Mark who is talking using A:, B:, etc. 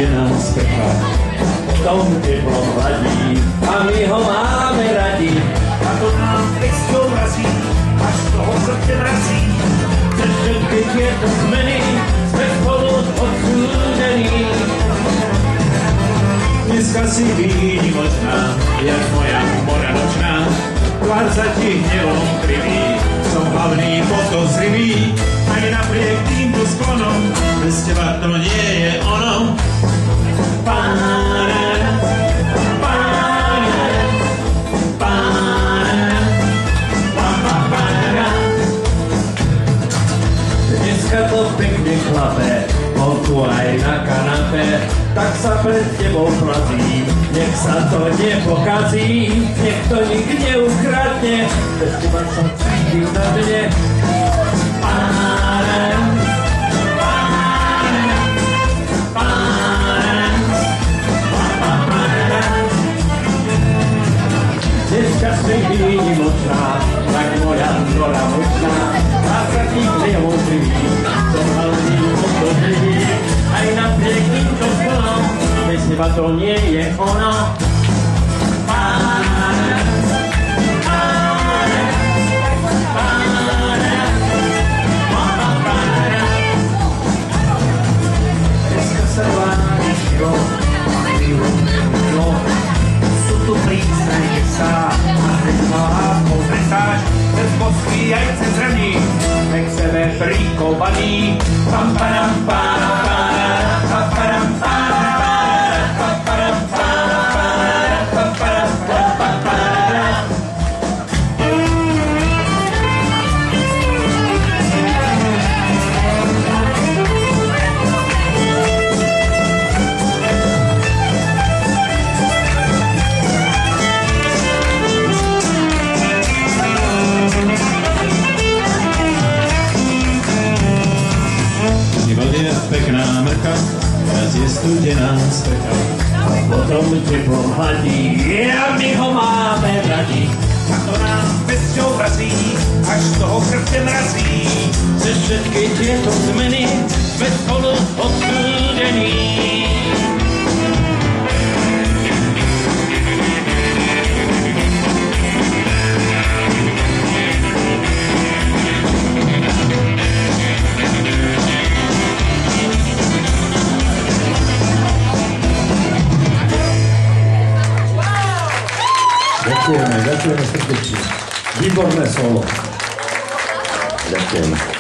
A: studená sprcha, potom teplom hladí a my ho máme radi.
B: A to nám pesťou razí, až toho srdce mrazí.
A: Přes všetky tieto zmeny sme spolu odsúdení. Dneska si výnimočná, jak moja mora nočná, tvár sa ti hnevom kriví, som hlavný podozrivý.
B: Aj napriek týmto sklonom,
A: Bez teba to nie je ono. Dneska to pekne chlape, vonku aj na kanape, tak sa pred tebou plazím, nech sa to nepokazí, nech to nik neukradne, bez teba sa cítim na dne. Dneska si výnimočná, tak moja nora močná, a sa ti hnevom kriví, som hlavný podozrivý. Aj napriek týmto sklonom, bez teba to nie je ono. Dneska sa váriš, jo, no,
B: sú tu prísne sa a teď láskou trestáš, cez Moskvy aj cez raní,
A: nech sebe prikovaný. Pam, param, param, param, pam, param, param, pam, param, param, pam, param, pam, param. Pekná mrcha, raz je studená sprcha, potom teplom hladí a my ho máme radi.
B: a to nám pesťou razí, až toho srdce mrazí.
A: Cez všetky tieto zmeny sme spolu odsúdení.
C: Ďakujeme srdečne. Výborné solo.
D: Ďakujem.